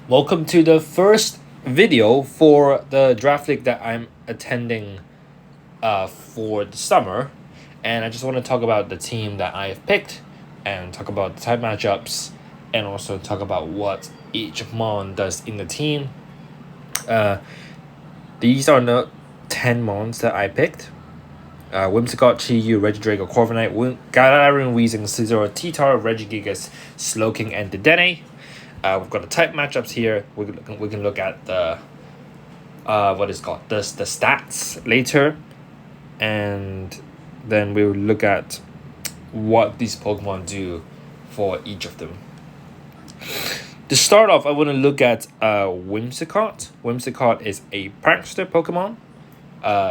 Welcome to the first video for the draft league that I'm attending for the summer. And I just want to talk about the team that I have picked and talk about the type matchups and also talk about what each mon does in the team. These are the 10 mons that I picked. Whimsicott, Chi-Yu, Regidrago, Corviknight, Galarian Weezing, Scizor, T-Tar, Regigigas, Slowking, and Dedenne. We've got the type matchups here. We can look at the what is called the stats later, and then we'll look at what these Pokemon do for each of them. To start off, I want to look at Whimsicott. Whimsicott is a prankster Pokemon.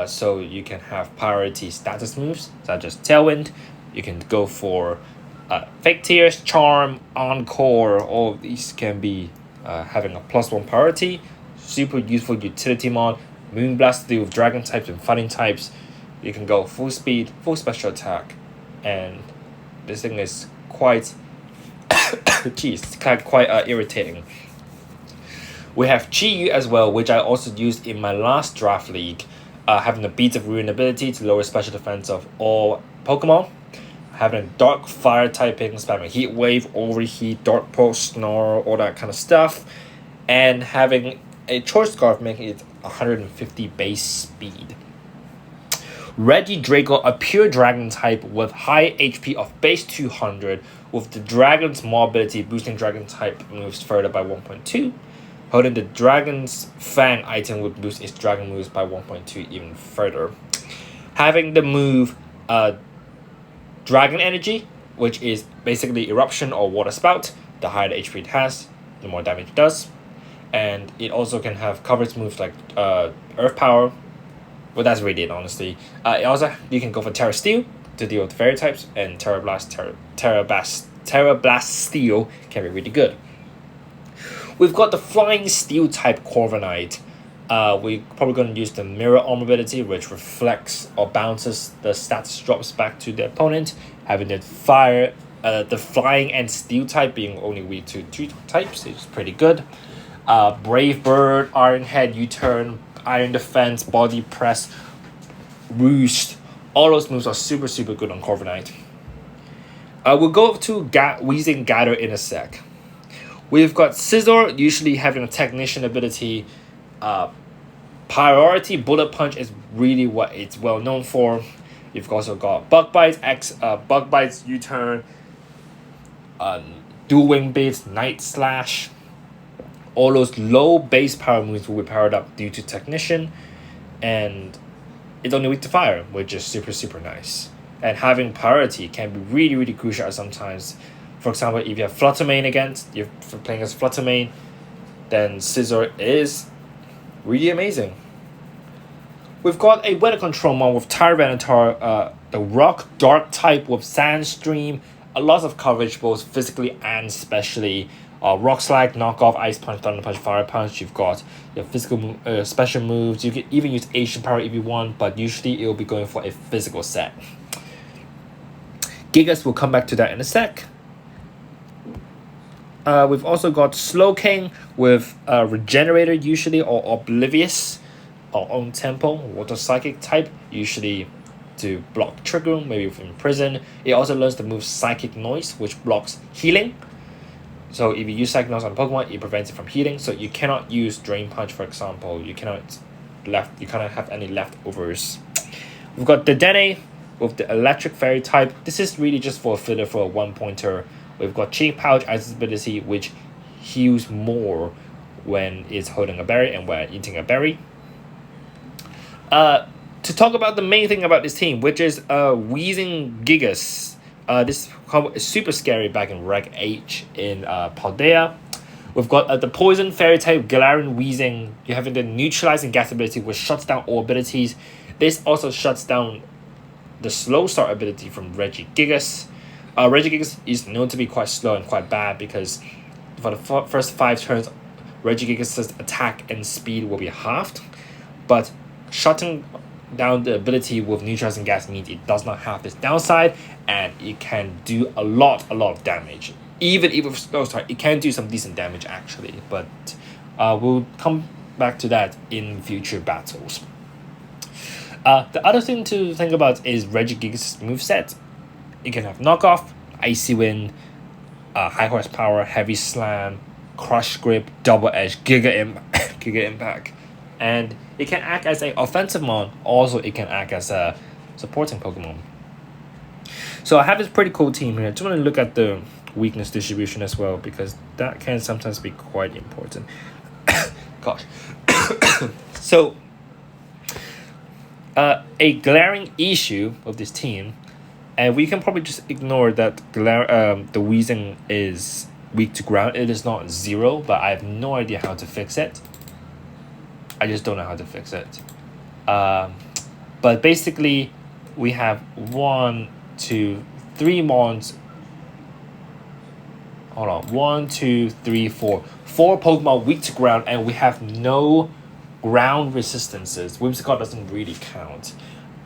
So you can have priority status moves such as Tailwind. You can go for Fake Tears, Charm, Encore. All of these can be having a +1 priority. Super useful utility mod. Moonblast to deal with dragon types and fighting types. You can go full speed, full special attack, and this thing is quite quite irritating. We have Chi-Yu as well, which I also used in my last draft league, having the Beats of Ruin ability to lower special defense of all Pokemon, having Dark Fire typing, spamming Heat Wave, Overheat, Dark Pulse, Snarl, all that kind of stuff, and having a Choice Scarf making it 150 base speed. Regidrago, a pure dragon type with high HP of base 200, with the dragon's Maw ability boosting dragon type moves further by 1.2. Holding the Dragon's Fang item would boost its dragon moves by 1.2 even further. Having the move Dragon Energy, which is basically Eruption or Water Spout. The higher the HP it has, the more damage it does. And it also can have coverage moves like Earth Power. Well, that's really it, honestly. You can go for Terra Steel to deal with fairy types, and Terra Blast Steel can be really good. We've got the Flying Steel type Corviknight. We're probably going to use the Mirror Arm ability, which reflects or bounces the status drops back to the opponent. Having the Flying and Steel type being only weak to 2 types is pretty good. Brave Bird, Iron Head, U-Turn, Iron Defense, Body Press, Roost. All those moves are super good on Corviknight. We'll go to Weezing Gather in a sec. We've got Scizor, usually having a Technician ability. Priority Bullet Punch is really what it's well known for. You've also got Bug Bites, Bug Bites, U-Turn, Dual Wing Beats, Night Slash. All those low base power moves will be powered up due to Technician, and it's only weak to fire, which is super nice. And having priority can be really crucial sometimes. For example, if you have Fluttermane you're playing as Fluttermane, then Scizor is really amazing. We've got a weather control mod with Tyranitar, the Rock Dark type with Sandstream, a lot of coverage both physically and specially. Rock Slide, Knockoff, Ice Punch, Thunder Punch, Fire Punch. You've got your physical special moves. You can even use Asian Power if you want, but usually it will be going for a physical set. Gigas will come back to that in a sec. We've also got Slowking with Regenerator usually, or Oblivious, or Own Tempo, Water Psychic type, usually to block Trick Room, maybe from Prison. It also learns the move Psychic Noise, which blocks healing. So if you use Psychic Noise on a Pokemon, it prevents it from healing. So you cannot use Drain Punch, for example. You cannot have any leftovers. We've got Dedenne with the Electric Fairy type. This is really just for a filler for a 1-pointer. We've got Cheek Pouch as ability, which heals more when it's holding a berry and when eating a berry. To talk about the main thing about this team, which is Weezing Gigas. This combo is super scary back in Reg H in Paldea. We've got the Poison Fairy type Galarian Weezing. You're having the Neutralizing Gas ability, which shuts down all abilities. This also shuts down the Slow Start ability from Regigigas. Regigigas is known to be quite slow and quite bad because for the first 5 turns, Regigigas' attack and speed will be halved. But shutting down the ability with Neutralizing Gas means it does not have this downside, and it can do a lot of damage. even if it's slow start, it can do some decent damage actually. But we'll come back to that in future battles. The other thing to think about is Regigigas' moveset. It can have knockoff, icy wind, high horsepower, heavy slam, crush grip, double edge, giga impact, and it can act as an offensive mon. Also, it can act as a supporting Pokemon. So I have this pretty cool team here. I just want to look at the weakness distribution as well, because that can sometimes be quite important. Gosh. So a glaring issue of this team, and we can probably just ignore that the Weezing is weak to ground. It is not 0, but I have no idea how to fix it. I just don't know how to fix it. But basically, we have 1, 2, 3 mons. Hold on, 1, 2, 3, 4. 4 Pokemon weak to ground, and we have no ground resistances. Whimsicott doesn't really count.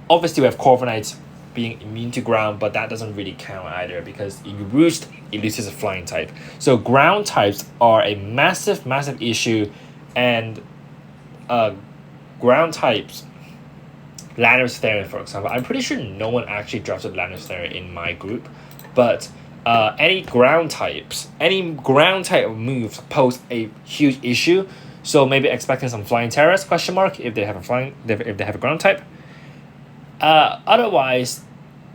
Obviously, we have Corviknight being immune to ground, but that doesn't really count either, because in Roost, it loses a flying type. So ground types are a massive issue, and ground types, Landorus Therian, for example, I'm pretty sure no one actually drafted Landorus Therian in my group, but any ground type moves pose a huge issue. So maybe expecting some flying terrors ? If they have a ground type. Otherwise,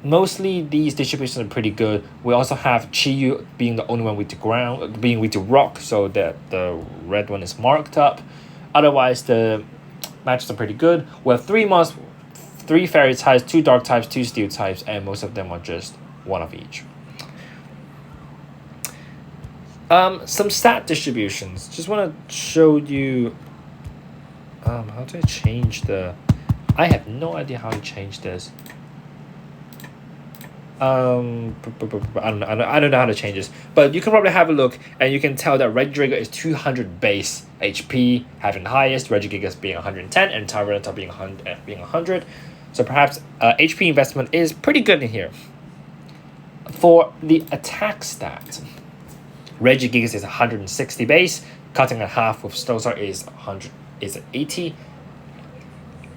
mostly these distributions are pretty good. We also have Chi-Yu being the only one with the ground, being with the rock, so that the red one is marked up. Otherwise, the matches are pretty good. We have 3 months, 3 fairy types, 2 dark types, 2 steel types, and most of them are just one of each. Some stat distributions. Just want to show you. How do I change the? I have no idea how to change this. I don't know how to change this, but you can probably have a look, and you can tell that Regidrago is 200 base HP, having the highest. Regigigas being 110, and Tyranitar being 100. So perhaps HP investment is pretty good in here. For the attack stat, Regigigas is 160 base, cutting in half with Slowstar is 80.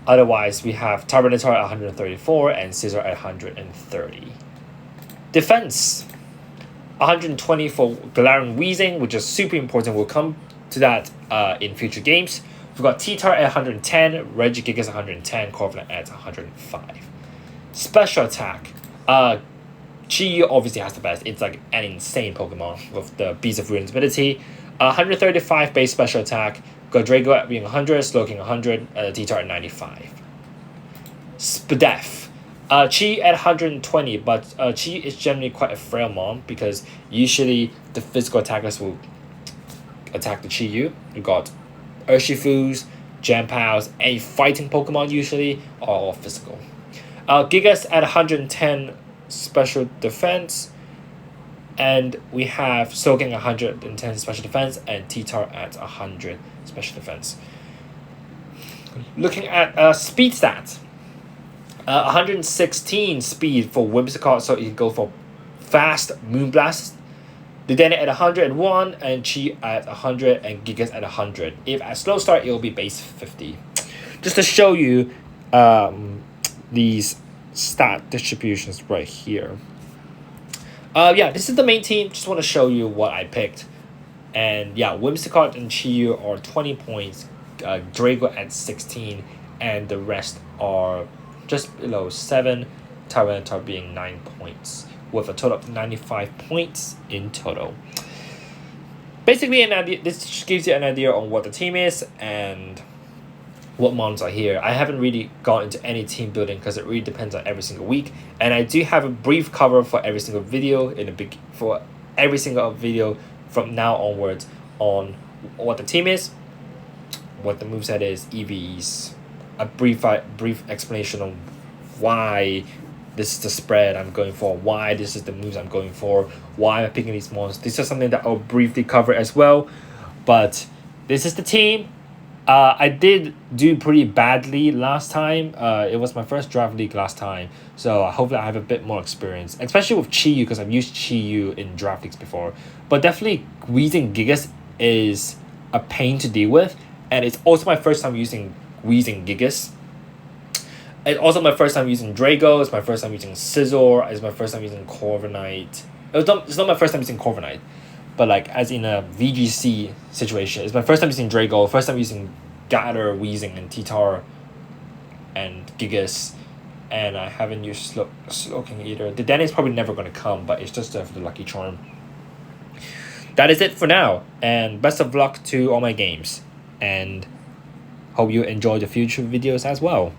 Otherwise, we have Tyranitar at 134 and Scizor at 130. Defense, 120 for Galarian Weezing, which is super important. We'll come to that in future games. We've got T-Tar at 110, Regigigas at 110, Corviknight at 105. Special attack, Chi-Yu obviously has the best. It's like an insane Pokemon with the Beast of Ruin's ability. 135 base special attack, Godrago at being 100, Slowking 100, T-Tar at 95. Spadef. Chi at 120, but Chi is generally quite a frail mon, because usually the physical attackers will attack the Chi-Yu. You got Urshifus, Jampals, any fighting Pokemon usually are all physical. Gigas at 110 special defense, and we have Soaking 110 special defense and T-Tar at 100 special defense. Looking at speed stats, 116 speed for Whimsicott, so you can go for fast Moonblast. Dedenne at 101 and Chi at 100 and Gigas at 100. If at slow start, it will be base 50. Just to show you these stat distributions right here. Yeah, this is the main team. Just want to show you what I picked. And yeah, Whimsicott and Chi-Yu are 20 points, Drago at 16, and the rest are just below 7, Tyranitar being 9 points, with a total of 95 points in total. Basically, this just gives you an idea on what the team is and what mons are here. I haven't really gone into any team building because it really depends on every single week, and I do have a brief cover for every single video from now onwards on what the team is, what the moveset is, EVs, a brief explanation on why this is the spread I'm going for, why this is the moves I'm going for, why I'm picking these mons. This is something that I'll briefly cover as well, but this is the team. I did do pretty badly last time. It was my first draft league last time, so hopefully I have a bit more experience, especially with Chi-Yu because I've used Chi-Yu in draft leagues before. But definitely, Weezing Gigas is a pain to deal with, and it's also my first time using Weezing Gigas. It's also my first time using Drago. It's my first time using Scizor. It's my first time using Corviknight. It's not my first time using Corviknight, but like as in a VGC situation, it's my first time using Drago. First time using Gatter, Weezing, and T-Tar, and Gigas, and I haven't used Slowking either. The Danny is probably never gonna come, but it's just for the lucky charm. That is it for now, and best of luck to all my games, and hope you enjoy the future videos as well.